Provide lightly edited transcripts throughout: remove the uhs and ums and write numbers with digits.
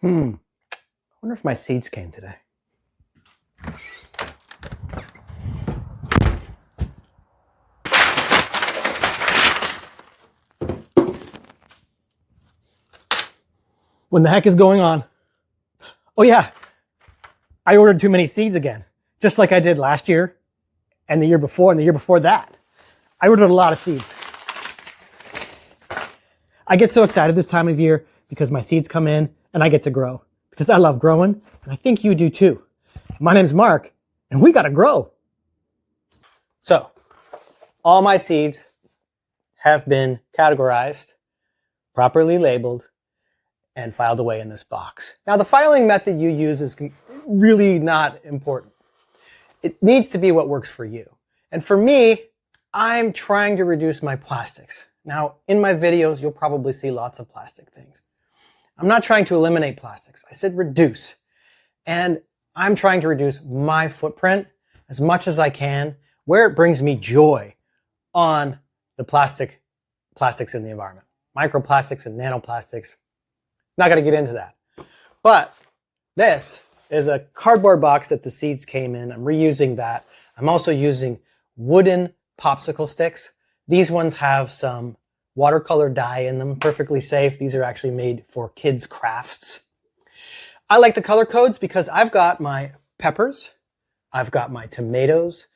I wonder if my seeds came today. What the heck is going on? Oh yeah, I ordered too many seeds again, just like I did last year and the year before and the year before that. I ordered a lot of seeds. I get so excited this time of year because my seeds come in and I get to grow because I love growing and I think you do too. My name's Mark and we gotta grow. So, all my seeds have been categorized, properly labeled, and filed away in this box. Now, the filing method you use is really not important. It needs to be what works for you. And for me, I'm trying to reduce my plastics. Now, in my videos, you'll probably see lots of plastic things. I'm not trying to eliminate plastics. I said reduce. And I'm trying to reduce my footprint as much as I can where it brings me joy on the plastics in the environment. Microplastics and nanoplastics. Not going to get into that. But this is a cardboard box that the seeds came in. I'm reusing that. I'm also using wooden popsicle sticks. These ones have some watercolor dye in them, perfectly safe. These are actually made for kids' crafts. I like the color codes because I've got my peppers, I've got my tomatoes,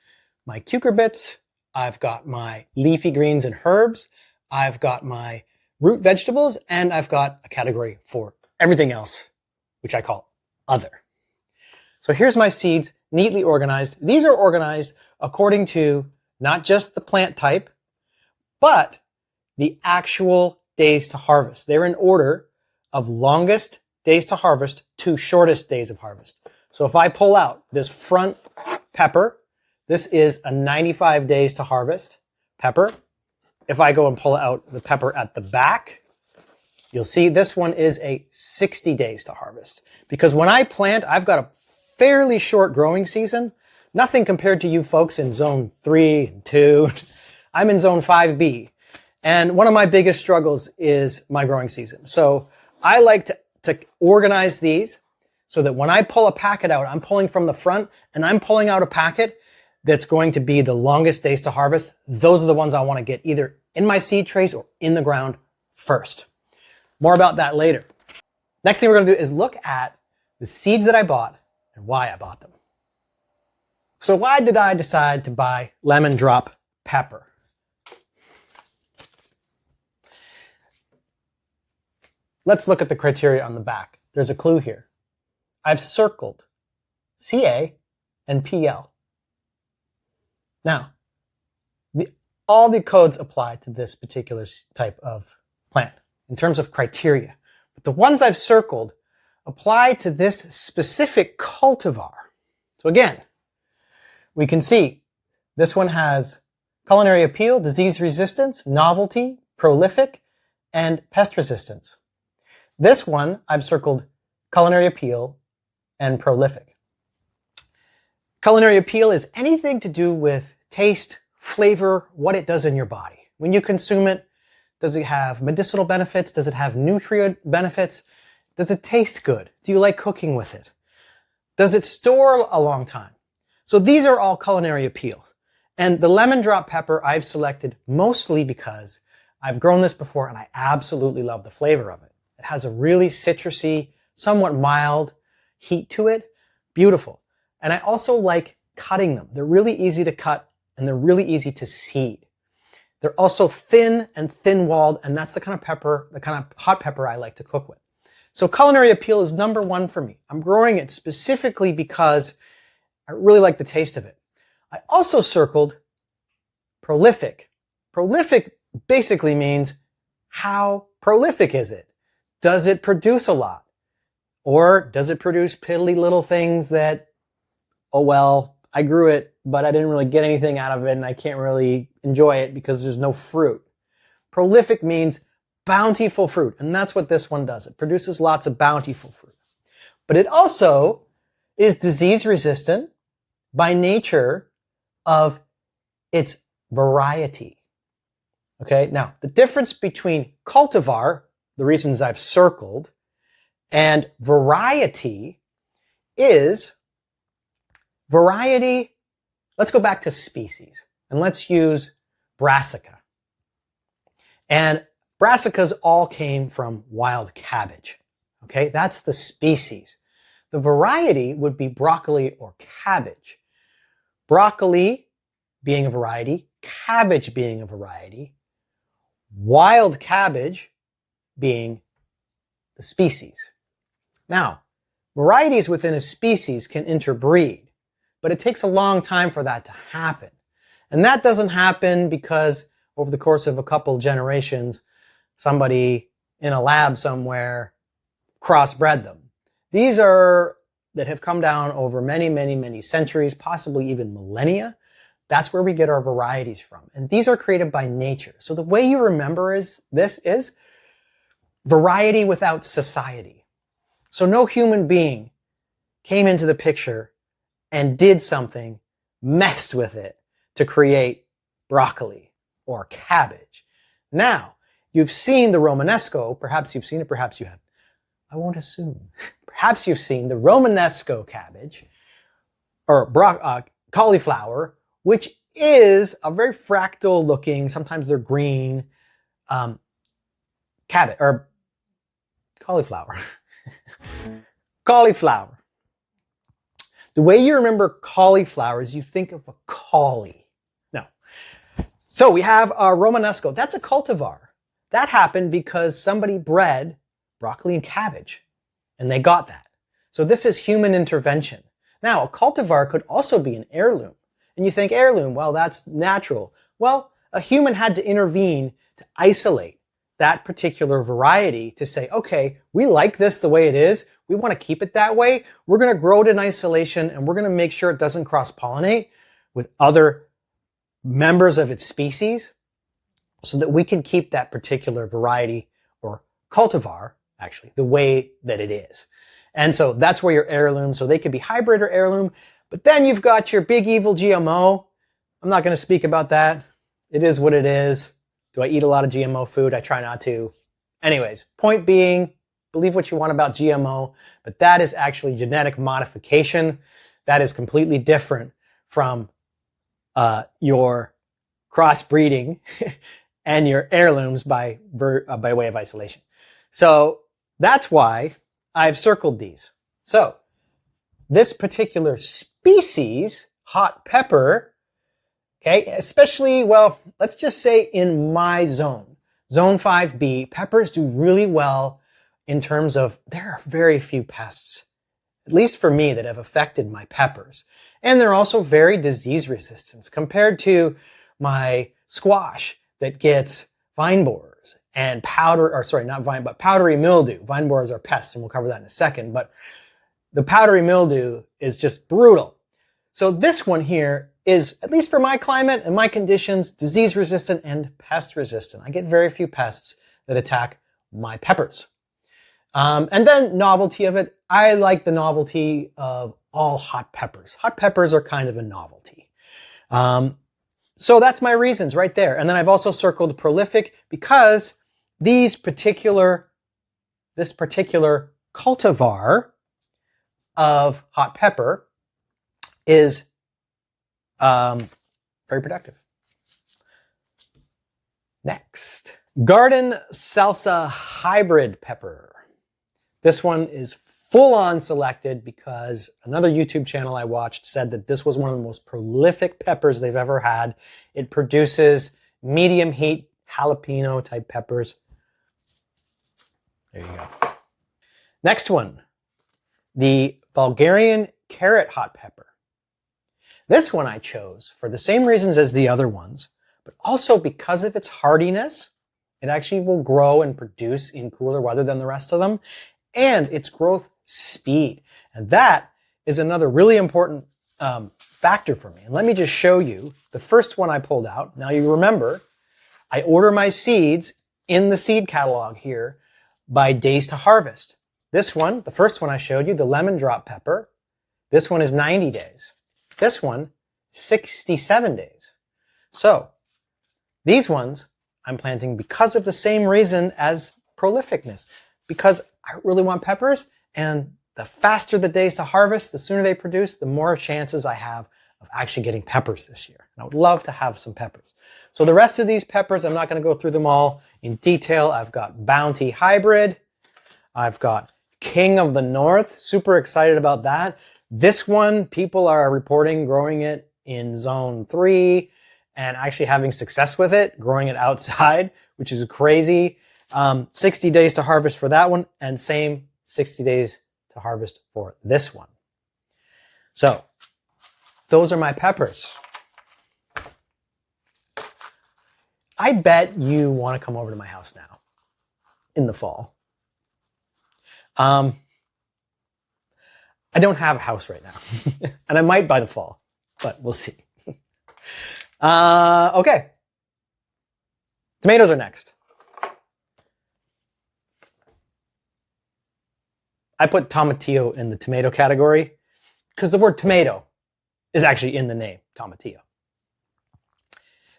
my cucurbits, I've got my leafy greens and herbs, I've got my root vegetables, and I've got a category for everything else, which I call other. So here's my seeds neatly organized. These are organized according to not just the plant type, but the actual days to harvest. They're in order of longest days to harvest to shortest days of harvest. So if I pull out this front pepper, this is a 95 days to harvest pepper. If I go and pull out the pepper at the back, you'll see this one is a 60 days to harvest. Because when I plant, I've got a fairly short growing season. Nothing compared to you folks in zone 3 and 2. I'm in zone 5B. And one of my biggest struggles is my growing season. So I like to organize these so that when I pull a packet out, I'm pulling from the front and I'm pulling out a packet that's going to be the longest days to harvest. Those are the ones I want to get either in my seed trays or in the ground first. More about that later. Next thing we're going to do is look at the seeds that I bought and why I bought them. So why did I decide to buy lemon drop pepper? Let's look at the criteria on the back. There's a clue here. I've circled CA and PL. Now, all the codes apply to this particular type of plant in terms of criteria. But the ones I've circled apply to this specific cultivar. So again, we can see this one has Culinary Appeal, Disease Resistance, Novelty, Prolific, and Pest Resistance. This one, I've circled Culinary Appeal and Prolific. Culinary Appeal is anything to do with taste, flavor, what it does in your body. When you consume it, does it have medicinal benefits? Does it have nutrient benefits? Does it taste good? Do you like cooking with it? Does it store a long time? So these are all Culinary Appeal. And the lemon drop pepper I've selected mostly because I've grown this before and I absolutely love the flavor of it. It has a really citrusy, somewhat mild heat to it. Beautiful. And I also like cutting them. They're really easy to cut and they're really easy to seed. They're also thin and thin-walled, and that's the kind of pepper, the kind of hot pepper I like to cook with. So Culinary Appeal is number one for me. I'm growing it specifically because I really like the taste of it. I also circled Prolific. Prolific basically means how prolific is it? Does it produce a lot? Or does it produce piddly little things that, oh well, I grew it, but I didn't really get anything out of it and I can't really enjoy it because there's no fruit. Prolific means bountiful fruit, and that's what this one does. It produces lots of bountiful fruit. But it also is disease resistant by nature of its variety. Okay, now the difference between cultivar, the reasons I've circled, And variety is variety. Let's go back to species and let's use brassica. And brassicas all came from wild cabbage. Okay, that's the species. The variety would be broccoli or cabbage. Broccoli being a variety, cabbage being a variety, wild cabbage being the species. Now, varieties within a species can interbreed, but it takes a long time for that to happen. And that doesn't happen because over the course of a couple generations, somebody in a lab somewhere crossbred them. These are that have come down over many, many, many centuries, possibly even millennia. That's where we get our varieties from. And these are created by nature. So the way you remember this is variety without society. So no human being came into the picture and did something, messed with it to create broccoli or cabbage. Now, you've seen the Romanesco. Perhaps you've seen it, perhaps you haven't. I won't assume. Perhaps you've seen the Romanesco cabbage or cauliflower, which is a very fractal looking, sometimes they're green, cabbage or cauliflower. Cauliflower. The way you remember cauliflower is you think of a collie. No. So we have our Romanesco. That's a cultivar. That happened because somebody bred broccoli and cabbage, and they got that. So this is human intervention. Now, a cultivar could also be an heirloom. And you think heirloom, well, that's natural. Well, a human had to intervene to isolate that particular variety to say, okay, we like this the way it is. We want to keep it that way. We're going to grow it in isolation, and we're going to make sure it doesn't cross-pollinate with other members of its species so that we can keep that particular variety or cultivar, actually, the way that it is. And so that's where your heirloom, so they could be hybrid or heirloom. But then you've got your big evil GMO. I'm not going to speak about that. It is what it is. Do I eat a lot of GMO food? I try not to. Anyways, point being, believe what you want about GMO, but that is actually genetic modification. That is completely different from your crossbreeding and your heirlooms by way of isolation. So that's why I've circled these. So this particular species, hot pepper, okay, especially, well, let's just say in my zone, zone 5B, peppers do really well in terms of there are very few pests, at least for me, that have affected my peppers. And they're also very disease resistant compared to my squash that gets vine borers and powdery mildew. Vine borers are pests, and we'll cover that in a second, but the powdery mildew is just brutal. So this one here is, at least for my climate and my conditions, disease resistant and pest resistant. I get very few pests that attack my peppers. And then novelty of it. I like the novelty of all hot peppers. Hot peppers are kind of a novelty. So that's my reasons right there. And then I've also circled prolific because this particular cultivar of hot pepper is very productive. Next, garden salsa hybrid pepper. This one is full on selected because another YouTube channel I watched said that this was one of the most prolific peppers they've ever had. It produces medium heat jalapeno type peppers. There you go. Next one, the Bulgarian carrot hot pepper. This one I chose for the same reasons as the other ones, but also because of its hardiness. It actually will grow and produce in cooler weather than the rest of them, and its growth speed. And that is another really important factor for me. And let me just show you the first one I pulled out. Now you remember, I order my seeds in the seed catalog here by days to harvest. This one, the first one I showed you, the lemon drop pepper, this one is 90 days. This one, 67 days. So these ones I'm planting because of the same reason as prolificness, because I really want peppers, and the faster the days to harvest, the sooner they produce, the more chances I have of actually getting peppers this year. And I would love to have some peppers. So the rest of these peppers, I'm not going to go through them all in detail. I've got Bounty Hybrid. I've got King of the North. Super excited about that. This one, people are reporting growing it in zone 3 and actually having success with it, growing it outside, which is crazy. 60 days to harvest for that one, and same 60 days to harvest for this one. So those are my peppers. I bet you want to come over to my house now in the fall. I don't have a house right now, and I might by the fall, but we'll see. Okay. Tomatoes are next. I put tomatillo in the tomato category because the word tomato is actually in the name, tomatillo.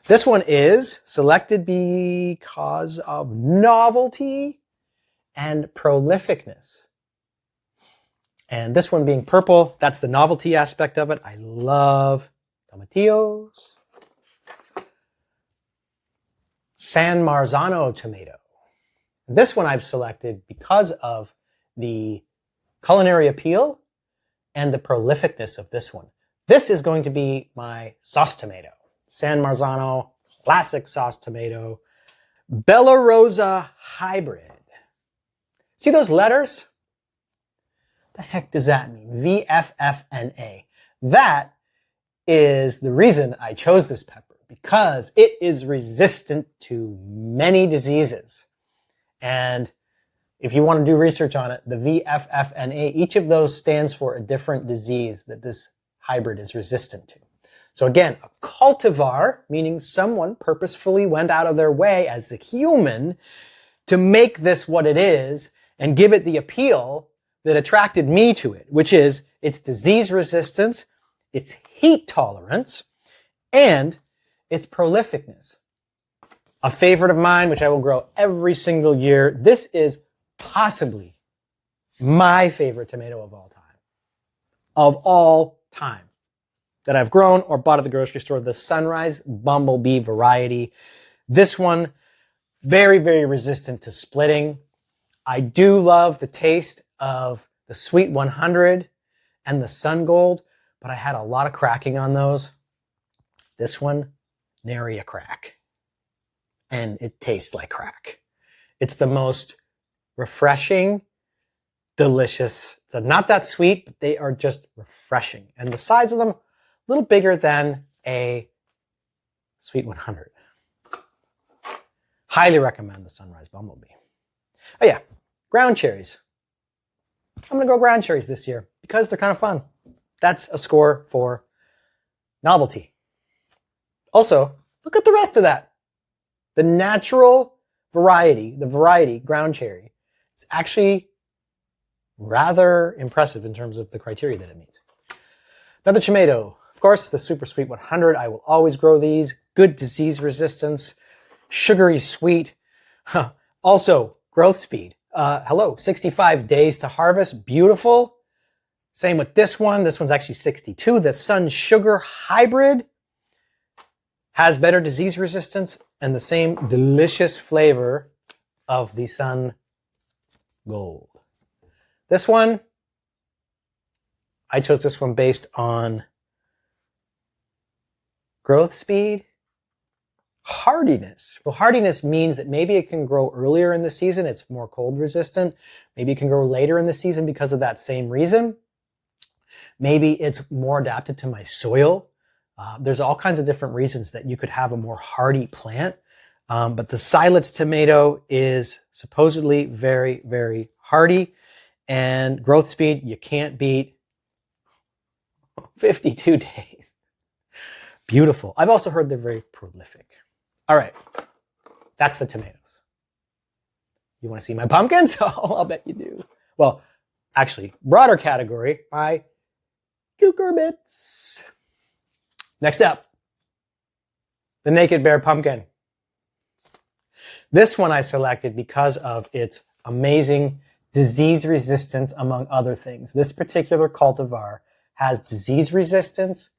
This one is selected because of novelty and prolificness. And this one being purple, that's the novelty aspect of it. I love tomatillos. San Marzano tomato. This one I've selected because of the Culinary Appeal and the prolificness of this one. This is going to be my sauce tomato. San Marzano, classic sauce tomato. Bella Rosa hybrid. See those letters? What the heck does that mean? VFFNA. That is the reason I chose this pepper, because it is resistant to many diseases. And if you want to do research on it, the VFFNA, each of those stands for a different disease that this hybrid is resistant to. So again, a cultivar, meaning someone purposefully went out of their way as a human to make this what it is and give it the appeal that attracted me to it, which is its disease resistance, its heat tolerance, and its prolificness. A favorite of mine, which I will grow every single year. This is possibly my favorite tomato of all time. Of all time. That I've grown or bought at the grocery store. The Sunrise Bumblebee variety. This one, very, very resistant to splitting. I do love the taste of the Sweet 100 and the Sun Gold, but I had a lot of cracking on those. This one, nary a crack. And it tastes like crack. It's the most refreshing, delicious. So not that sweet, but they are just refreshing. And the size of them, a little bigger than a Sweet 100. Highly recommend the Sunrise Bumblebee. Oh yeah, ground cherries. I'm going to grow ground cherries this year because they're kind of fun. That's a score for novelty. Also, look at the rest of that. The natural variety, the variety ground cherry, it's actually rather impressive in terms of the criteria that it meets. Another tomato, of course, the Super Sweet 100. I will always grow these. Good disease resistance, sugary sweet. Also, growth speed. Hello, 65 days to harvest. Beautiful. Same with this one. This one's actually 62. The Sun Sugar Hybrid has better disease resistance and the same delicious flavor of the Sun Gold. This one, I chose this one based on growth speed, hardiness. Well, hardiness means that maybe it can grow earlier in the season. It's more cold resistant. Maybe it can grow later in the season because of that same reason. Maybe it's more adapted to my soil. There's all kinds of different reasons that you could have a more hardy plant. But the Silets tomato is supposedly very, very hardy. And growth speed, you can't beat. 52 days. Beautiful. I've also heard they're very prolific. All right. That's the tomatoes. You want to see my pumpkins? Oh, I'll bet you do. Well, actually, broader category, my cucurbits. Next up, the Naked Bear pumpkin. This one I selected because of its amazing disease resistance, among other things. This particular cultivar has disease resistance,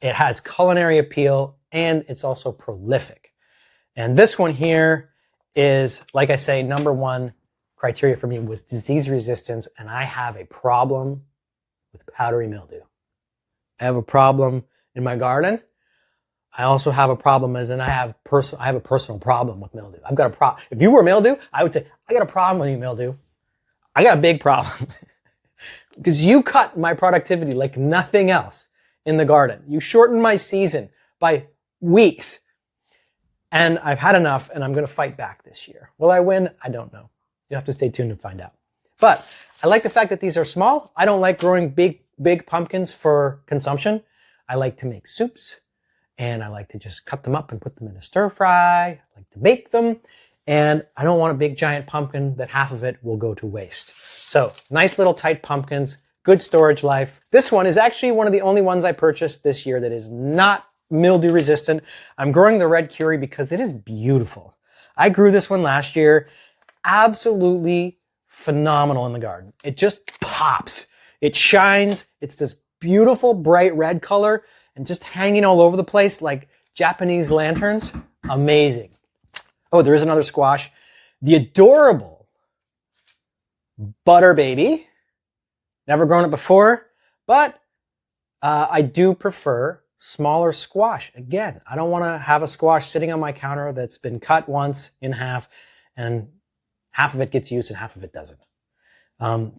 it has culinary appeal, and it's also prolific. And this one here is, like I say, number one criteria for me was disease resistance, and I have a problem with powdery mildew. I have a problem in my garden. I also have a problem I have a personal problem with mildew. I've got a problem. If you were mildew, I would say, I got a problem with you, mildew. I got a big problem. Because you cut my productivity like nothing else in the garden. You shortened my season by weeks. And I've had enough, and I'm going to fight back this year. Will I win? I don't know. You'll have to stay tuned and find out. But I like the fact that these are small. I don't like growing big pumpkins for consumption. I like to make soups, and I like to just cut them up and put them in a stir fry. I like to bake them, and I don't want a big giant pumpkin that half of it will go to waste. So nice little tight pumpkins, good storage life. This one is actually one of the only ones I purchased this year that is not mildew resistant. I'm growing the red curry because it is beautiful. I grew this one last year. Absolutely phenomenal in the garden. It just pops. It shines. It's this beautiful bright red color and just hanging all over the place like Japanese lanterns. Amazing. Oh, there is another squash. The adorable Butter Baby. Never grown it before, but I do prefer smaller squash. Again, I don't want to have a squash sitting on my counter that's been cut once in half and half of it gets used and half of it doesn't.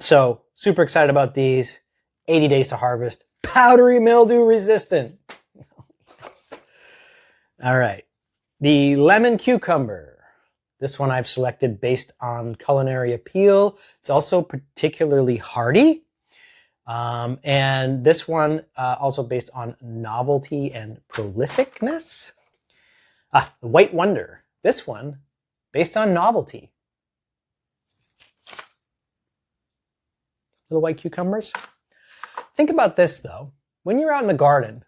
So super excited about these. 80 days to harvest. Powdery mildew resistant. All right. The lemon cucumber. This one I've selected based on Culinary Appeal. It's also particularly hardy. And this one also based on Novelty and Prolificness. The White Wonder. This one based on Novelty. Little white cucumbers. Think about this though. When you're out in the garden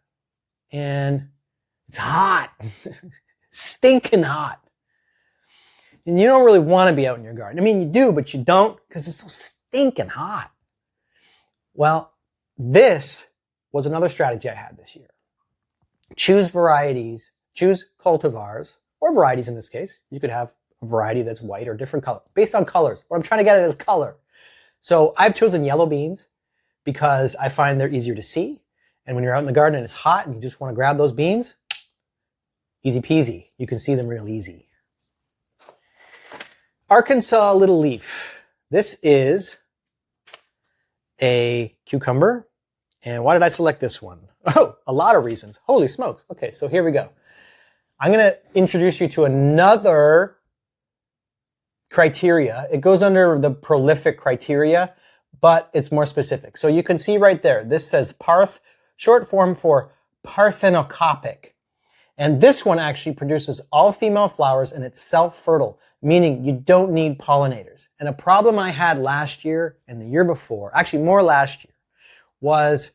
and it's hot, stinking hot, and you don't really want to be out in your garden. I mean, you do, but you don't because it's so stinking hot. Well, this was another strategy I had this year. Choose varieties, choose cultivars, or varieties in this case. You could have a variety that's white or different color, based on colors. What I'm trying to get at is color. So I've chosen yellow beans because I find they're easier to see. And when you're out in the garden and it's hot and you just want to grab those beans, easy peasy. You can see them real easy. Arkansas Little Leaf. This is a cucumber. And why did I select this one? Oh, a lot of reasons. Holy smokes. Okay, so here we go. I'm going to introduce you to another criteria. It goes under the prolific criteria, but it's more specific. So you can see right there, this says Parth, short form for parthenocopic. And this one actually produces all female flowers and it's self-fertile, meaning you don't need pollinators. And a problem I had last year and the year before, actually more last year, was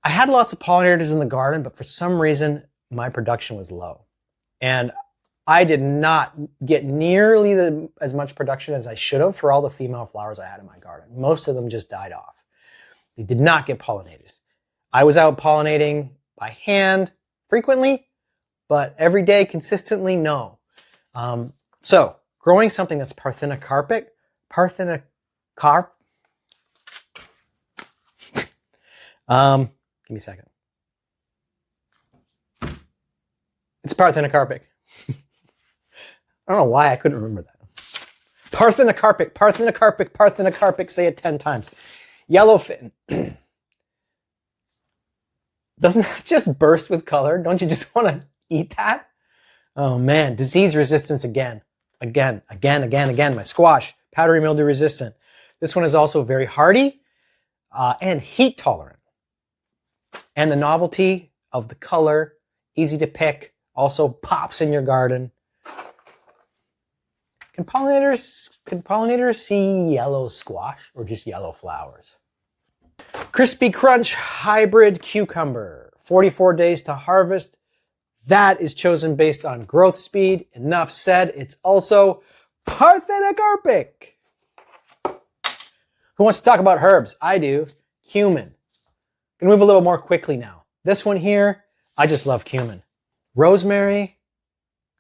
I had lots of pollinators in the garden, but for some reason my production was low. And I did not get nearly as much production as I should have for all the female flowers I had in my garden. Most of them just died off. They did not get pollinated. I was out pollinating by hand frequently, but every day consistently, no. So growing something that's parthenocarpic, give me a second. It's parthenocarpic. I don't know why I couldn't remember that. Parthenocarpic, parthenocarpic, parthenocarpic. Say it 10 times. Yellowfin. Doesn't that just burst with color? Don't you just want to eat that? Oh man, disease resistance again. Again. My squash, powdery mildew resistant. This one is also very hardy and heat tolerant. And the novelty of the color, easy to pick, also pops in your garden. Can pollinators see yellow squash or just yellow flowers? Crispy Crunch Hybrid Cucumber. 44 days to harvest. That is chosen based on growth speed. Enough said. It's also parthenocarpic. Who wants to talk about herbs? I do. Cumin. Gonna move a little more quickly now. This one here, I just love cumin. Rosemary.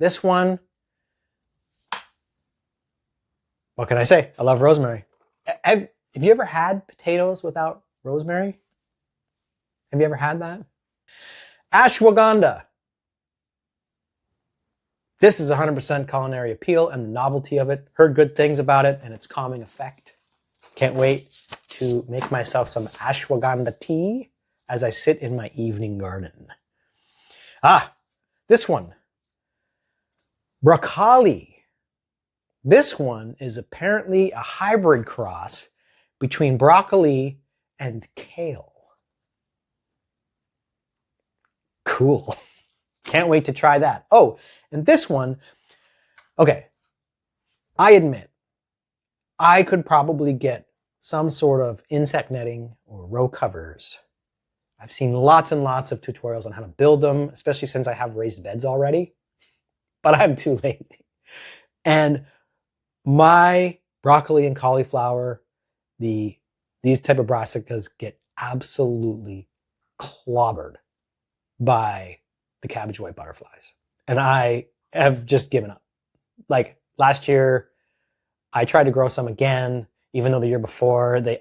This one. What can I say? I love rosemary. Have you ever had potatoes without rosemary? Have you ever had that? Ashwagandha. This is 100% Culinary Appeal and the novelty of it. Heard good things about it and its calming effect. Can't wait to make myself some ashwagandha tea as I sit in my evening garden. This one. Broccoli. This one is apparently a hybrid cross between broccoli and kale. Cool. Can't wait to try that. Oh, and this one, okay, I admit, I could probably get some sort of insect netting or row covers. I've seen lots and lots of tutorials on how to build them, especially since I have raised beds already, but I'm too late. And my broccoli and cauliflower, these type of brassicas get absolutely clobbered by the cabbage white butterflies. And I have just given up. Like last year, I tried to grow some again, even though the year before, they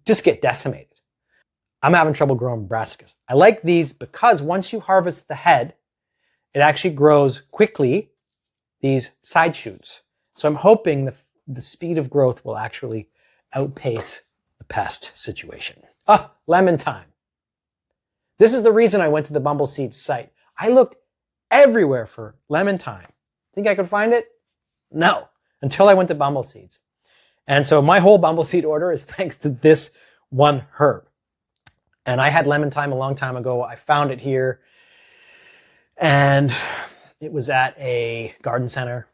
just get decimated. I'm having trouble growing brassicas. I like these because once you harvest the head, it actually grows quickly, these side shoots. So I'm hoping the speed of growth will actually outpace the pest situation. Lemon thyme. This is the reason I went to the Bumbleseed site. I looked everywhere for lemon thyme. Think I could find it? No, until I went to Bumbleseeds. And so my whole Bumbleseed order is thanks to this one herb. And I had lemon thyme a long time ago. I found it here and it was at a garden center.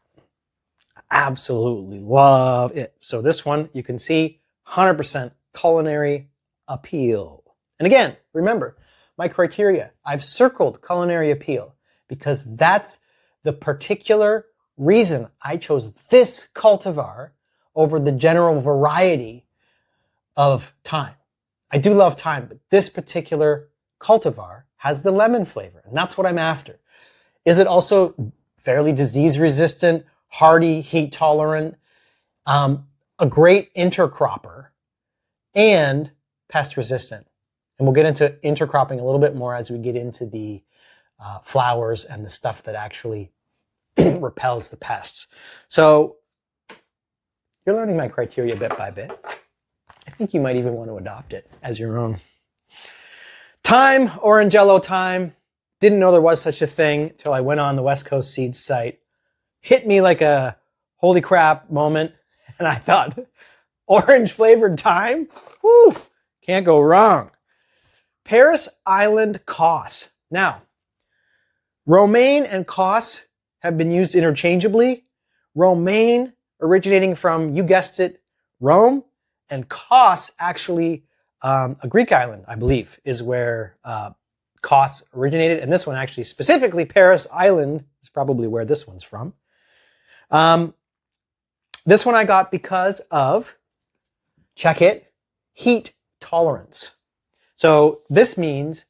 Absolutely love it. So this one, you can see 100% Culinary Appeal. And again, remember, my criteria, I've circled Culinary Appeal because that's the particular reason I chose this cultivar over the general variety of thyme. I do love thyme, but this particular cultivar has the lemon flavor, and that's what I'm after. Is it also fairly disease resistant, hardy, heat tolerant, a great intercropper, and pest resistant? And we'll get into intercropping a little bit more as we get into the flowers and the stuff that actually repels the pests. So you're learning my criteria bit by bit. I think you might even want to adopt it as your own. Thyme, Orangello thyme. Didn't know there was such a thing till I went on the West Coast Seeds site. Hit me like a holy crap moment. And I thought, orange flavored thyme? Woo, can't go wrong. Paris Island Cos. Now, romaine and cos have been used interchangeably. Romaine originating from, you guessed it, Rome, and Kos actually, a Greek island, I believe, is where Kos originated. And this one actually, specifically Paris Island, is probably where this one's from. This one I got because of, check it, heat tolerance. So this means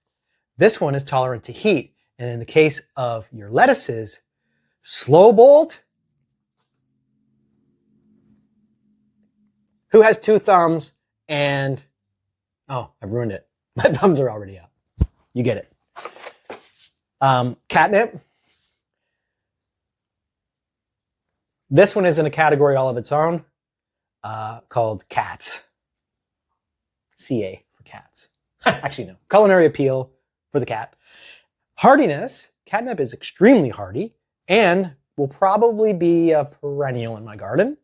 this one is tolerant to heat. And in the case of your lettuces, slow bolt. Who has two thumbs and, oh, I've ruined it. My thumbs are already up. You get it. Catnip. This one is in a category all of its own called cats. CA for cats. Actually, no. Culinary Appeal for the cat. Hardiness. Catnip is extremely hardy and will probably be a perennial in my garden.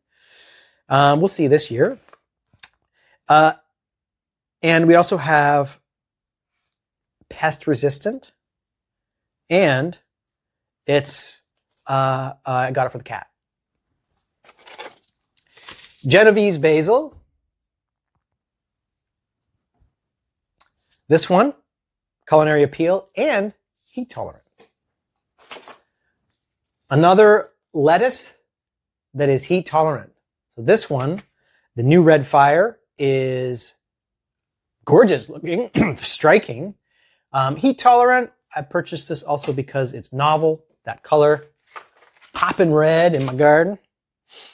We'll see this year. And we also have Pest Resistant. And it's, I got it for the cat. Genovese Basil. This one, Culinary Appeal and heat tolerant. Another lettuce that is heat tolerant. So this one, the new red fire, is gorgeous looking, striking. Heat tolerant. I purchased this also because it's novel, that color. Popping red in my garden.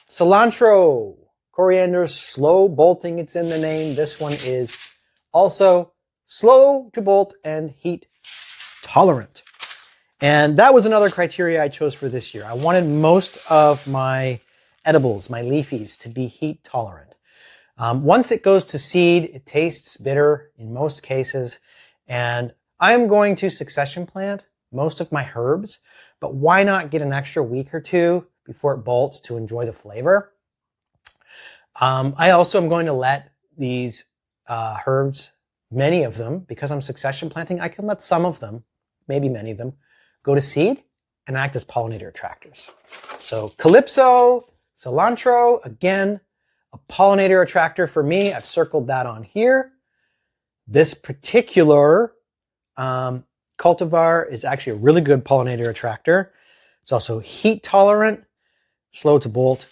Cilantro. Coriander, slow bolting, it's in the name. This one is also slow to bolt and heat tolerant. And that was another criteria I chose for this year. I wanted most of my edibles, my leafies, to be heat tolerant. Once it goes to seed, it tastes bitter in most cases. And I'm going to succession plant most of my herbs, but why not get an extra week or two before it bolts to enjoy the flavor? I also am going to let these herbs, many of them, because I'm succession planting, I can let some of them, maybe many of them, go to seed and act as pollinator attractors. So Calypso, cilantro, again, a pollinator attractor for me. I've circled that on here. This particular cultivar is actually a really good pollinator attractor. It's also heat tolerant, slow to bolt,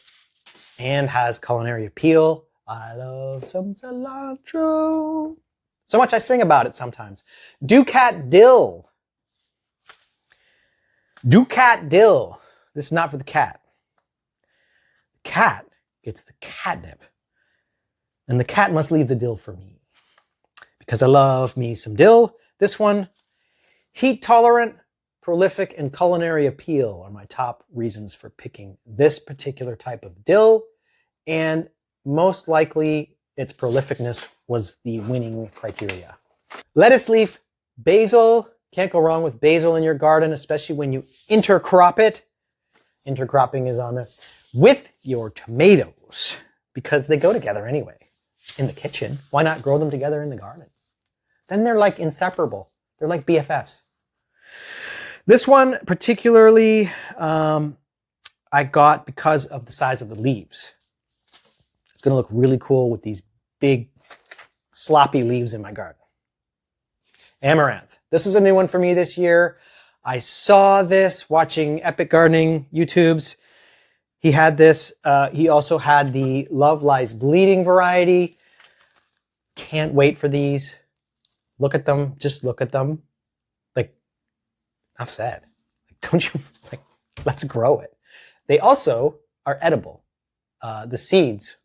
and has culinary appeal. I love some cilantro. So much I sing about it sometimes. Ducat dill. Ducat dill. This is not for the cat. The cat gets the catnip. And the cat must leave the dill for me. Because I love me some dill. This one, heat tolerant, prolific, and culinary appeal are my top reasons for picking this particular type of dill. And most likely its prolificness was the winning criteria. Lettuce leaf, basil. Can't go wrong with basil in your garden, especially when you intercrop it. Intercropping is on there. With your tomatoes, because they go together anyway in the kitchen. Why not grow them together in the garden? Then they're like inseparable. They're like BFFs. This one particularly I got because of the size of the leaves. It's going to look really cool with these big sloppy leaves in my garden. Amaranth. This is a new one for me this year. I saw this watching Epic Gardening YouTubes. He had this. He also had the Love Lies Bleeding variety. Can't wait for these. Look at them. Just look at them. Like, enough said. Like, don't you, like, let's grow it. They also are edible. The seeds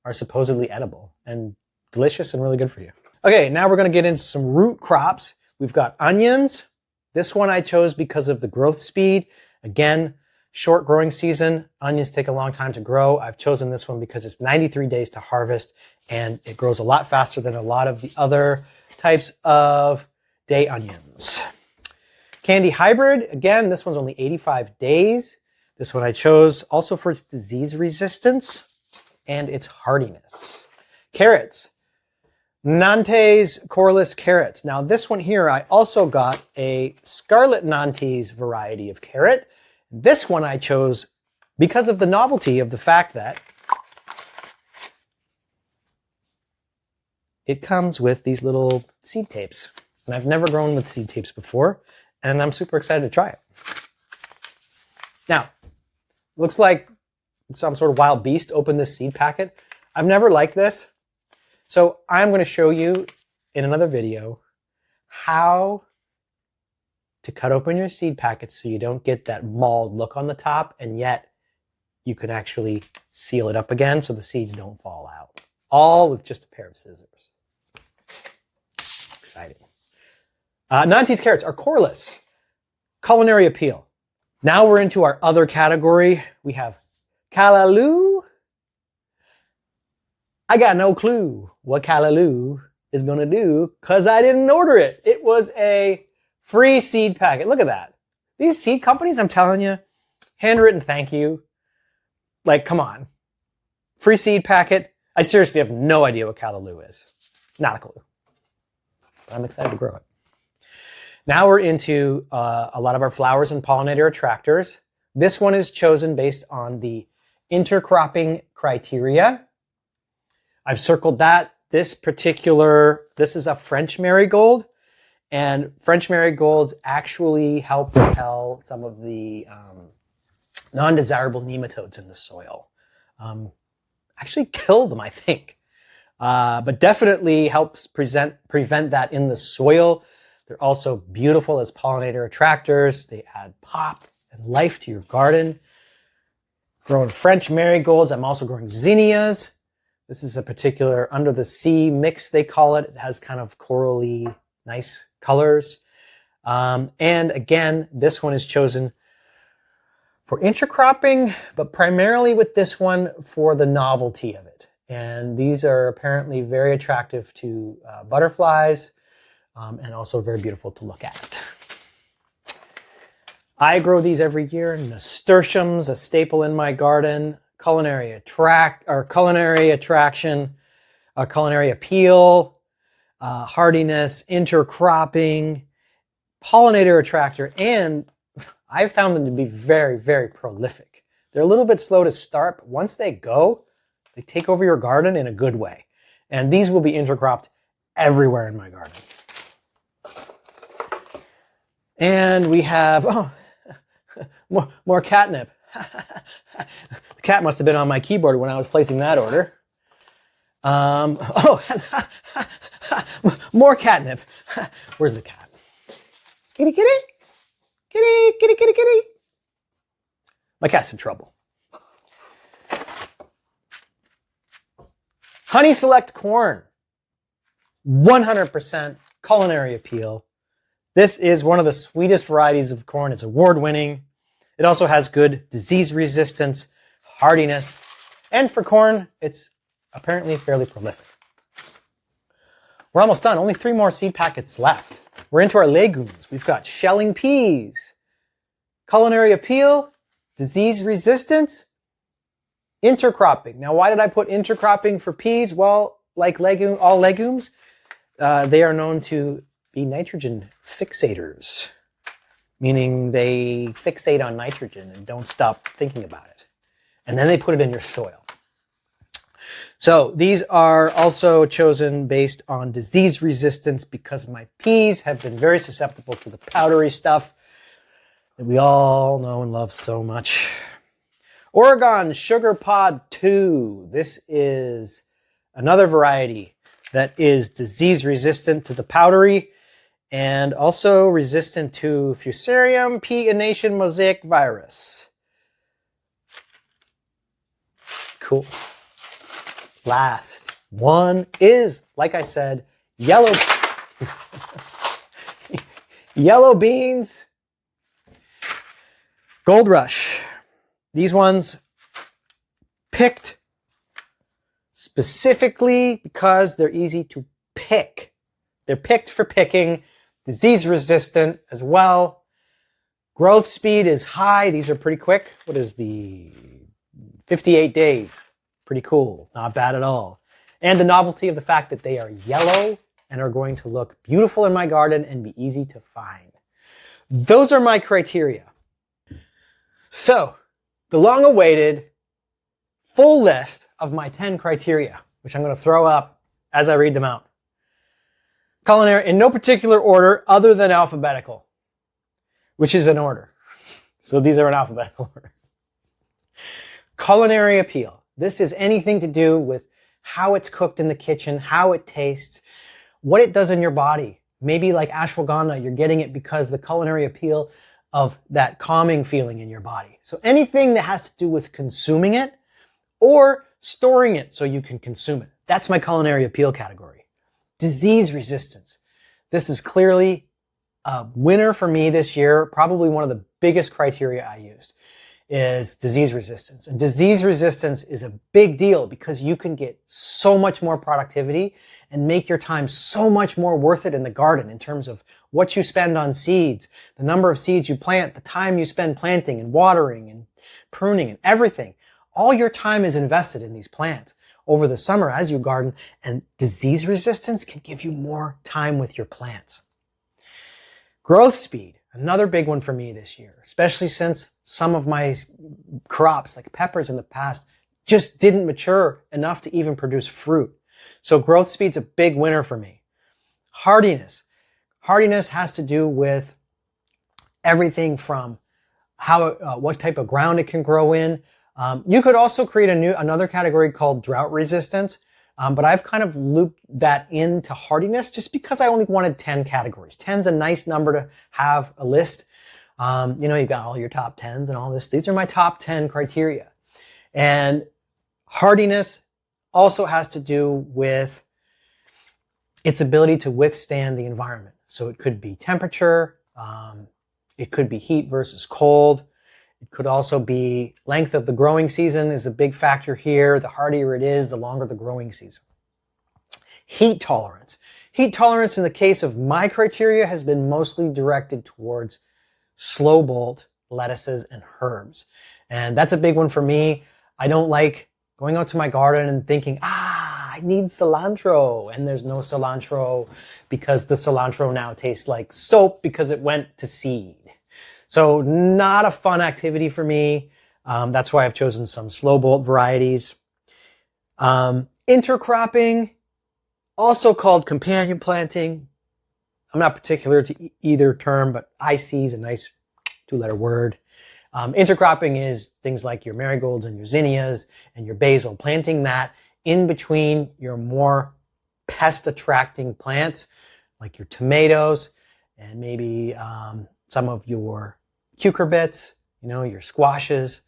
are supposedly edible and delicious and really good for you. Okay, now we're going to get into some root crops. We've got onions. This one I chose because of the growth speed. Again, short growing season. Onions take a long time to grow. I've chosen this one because it's 93 days to harvest and it grows a lot faster than a lot of the other types of day onions. Candy hybrid. Again, this one's only 85 days. This one I chose also for its disease resistance and its hardiness. Carrots. Nantes Corliss carrots. Now this one here, I also got a Scarlet Nantes variety of carrot. This one I chose because of the novelty of the fact that it comes with these little seed tapes. And I've never grown with seed tapes before, and I'm super excited to try it. Now, looks like some sort of wild beast opened this seed packet. I've never liked this. So I'm going to show you in another video how to cut open your seed packets so you don't get that mauled look on the top, and yet you can actually seal it up again so the seeds don't fall out. All with just a pair of scissors. Exciting. Nantes carrots are coreless. Culinary appeal. Now we're into our other category. We have callaloo. I got no clue what callaloo is going to do because I didn't order it. It was a free seed packet. Look at that. These seed companies, I'm telling you, handwritten thank you. Like, come on. Free seed packet. I seriously have no idea what callaloo is. Not a clue. But I'm excited to grow it. Now we're into a lot of our flowers and pollinator attractors. This one is chosen based on the intercropping criteria. I've circled that. This is a French marigold, and French marigolds actually help repel some of the non-desirable nematodes in the soil. Actually kill them, I think. but definitely helps prevent that in the soil. They're also beautiful as pollinator attractors. They add pop and life to your garden. Growing French marigolds. I'm also growing zinnias. This is a particular under the sea mix, they call it. It has kind of corally, nice colors. And again, this one is chosen for intercropping, but primarily with this one for the novelty of it. And these are apparently very attractive to butterflies and also very beautiful to look at. I grow these every year. Nasturtiums, a staple in my garden. Culinary Attraction, Culinary Appeal, Hardiness, Intercropping, Pollinator Attractor, and I found them to be very, very prolific. They're a little bit slow to start, but once they go, they take over your garden in a good way. And these will be intercropped everywhere in my garden. And we have, more catnip. The cat must have been on my keyboard when I was placing that order. More catnip. Where's the cat? Kitty, kitty. Kitty, kitty, kitty, kitty. My cat's in trouble. Honey Select corn. 100% Culinary Appeal. This is one of the sweetest varieties of corn. It's award-winning. It also has good disease resistance, hardiness, and for corn, it's apparently fairly prolific. We're almost done. Only 3 more seed packets left. We're into our legumes. We've got shelling peas, Culinary Appeal, disease resistance, intercropping. Now, why did I put intercropping for peas? Well, like all legumes, they are known to be nitrogen fixators, meaning they fixate on nitrogen and don't stop thinking about it. And then they put it in your soil. So these are also chosen based on disease resistance because my peas have been very susceptible to the powdery stuff that we all know and love so much. Oregon Sugar Pod 2. This is another variety that is disease resistant to the powdery and also resistant to Fusarium P-Innation Mosaic virus. Cool. Last one is, like I said, yellow beans, Gold Rush. These ones picked specifically because they're easy to pick. They're picked for picking, disease resistant as well. Growth speed is high. These are pretty quick. What is the 58 days? Pretty cool. Not bad at all. And the novelty of the fact that they are yellow and are going to look beautiful in my garden and be easy to find. Those are my criteria. So, the long-awaited full list of my 10 criteria, which I'm going to throw up as I read them out. Culinary, in no particular order other than alphabetical, which is an order. So these are in alphabetical order. Culinary Appeal. This is anything to do with how it's cooked in the kitchen, how it tastes, what it does in your body. Maybe like ashwagandha, you're getting it because the culinary appeal of that calming feeling in your body. So anything that has to do with consuming it or storing it so you can consume it. That's my culinary appeal category. Disease resistance. This is clearly a winner for me this year. Probably one of the biggest criteria I used is disease resistance. And disease resistance is a big deal because you can get so much more productivity and make your time so much more worth it in the garden in terms of what you spend on seeds, the number of seeds you plant, the time you spend planting and watering and pruning and everything. All your time is invested in these plants over the summer as you garden, and disease resistance can give you more time with your plants. Growth speed, another big one for me this year, especially since some of my crops, like peppers in the past, just didn't mature enough to even produce fruit. So growth speed's a big winner for me. Hardiness. Hardiness has to do with everything from what type of ground it can grow in. You could also create another category called drought resistance, But I've kind of looped that into hardiness just because I only wanted 10 categories. 10's a nice number to have a list. You've got all your top 10s and all this. These are my top 10 criteria. And hardiness also has to do with its ability to withstand the environment. So it could be temperature, it could be heat versus cold. It could also be length of the growing season is a big factor here. The hardier it is, the longer the growing season. Heat tolerance. Heat tolerance in the case of my criteria has been mostly directed towards slow bolt lettuces and herbs. And that's a big one for me. I don't like going out to my garden and thinking, I need cilantro. And there's no cilantro because the cilantro now tastes like soap because it went to seed. So not a fun activity for me. That's why I've chosen some slow bolt varieties. Intercropping, also called companion planting. I'm not particular to either term, but IC is a nice 2-letter word. Intercropping is things like your marigolds and your zinnias and your basil, planting that in between your more pest attracting plants, like your tomatoes and maybe some of your cucurbits, your squashes,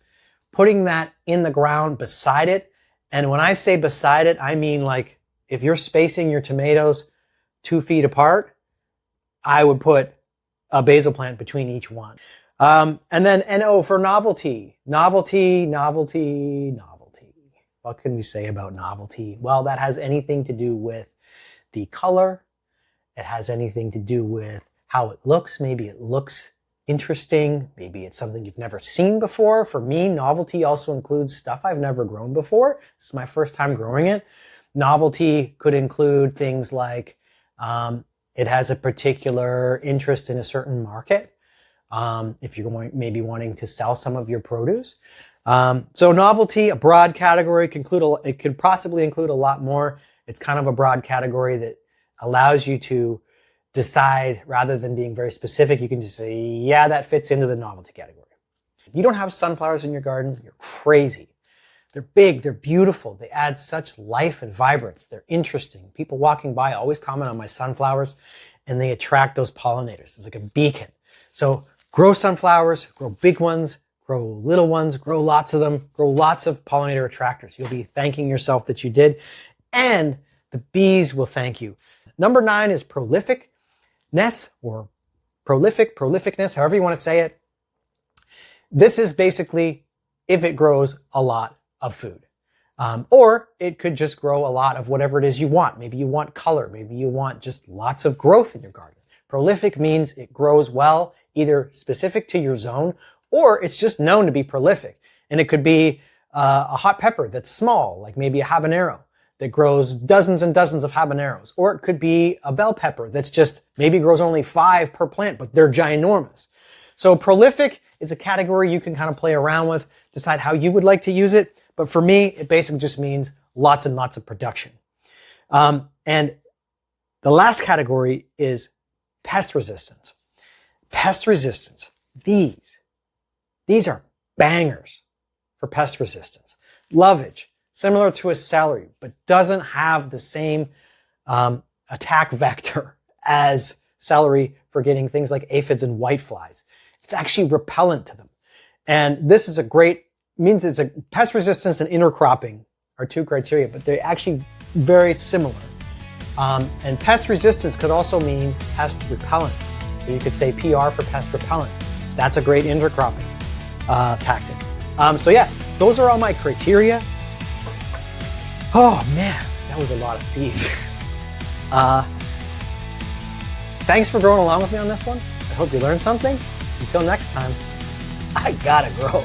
putting that in the ground beside it. And when I say beside it, I mean like if you're spacing your tomatoes 2 feet apart, I would put a basil plant between each one. And then NO for novelty. Novelty. What can we say about novelty? Well, that has anything to do with the color. It has anything to do with how it looks. Maybe it looks interesting. Maybe it's something you've never seen before. For me, novelty also includes stuff I've never grown before. This is my first time growing it. Novelty could include things like it has a particular interest in a certain market. If you're maybe wanting to sell some of your produce. So novelty, a broad category, it could possibly include a lot more. It's kind of a broad category that allows you to decide rather than being very specific. You can just say, yeah, that fits into the novelty category. If you don't have sunflowers in your garden, you're crazy. They're big, they're beautiful. They add such life and vibrance. They're interesting. People walking by always comment on my sunflowers and they attract those pollinators. It's like a beacon. So grow sunflowers, grow big ones, grow little ones, grow lots of them, grow lots of pollinator attractors. You'll be thanking yourself that you did, and the bees will thank you. Number 9 is prolificness, or prolificness, however you want to say it. This is basically if it grows a lot of food. Or it could just grow a lot of whatever it is you want. Maybe you want color. Maybe you want just lots of growth in your garden. Prolific means it grows well, either specific to your zone, or it's just known to be prolific. And it could be a hot pepper that's small, like maybe a habanero that grows dozens and dozens of habaneros. Or it could be a bell pepper that's just maybe grows only 5 per plant, but they're ginormous. So prolific is a category you can kind of play around with, decide how you would like to use it. But for me, it basically just means lots and lots of production. And the last category is pest resistance. Pest resistance. These are bangers for pest resistance. Lovage, similar to a celery, but doesn't have the same attack vector as celery for getting things like aphids and whiteflies. It's actually repellent to them. And this is means it's a pest resistance and intercropping are 2 criteria, but they're actually very similar. And pest resistance could also mean pest repellent. So you could say PR for pest repellent. That's a great intercropping tactic. So yeah, those are all my criteria. Oh man, that was a lot of seeds. Thanks for growing along with me on this one. I hope you learned something. Until next time, I gotta grow.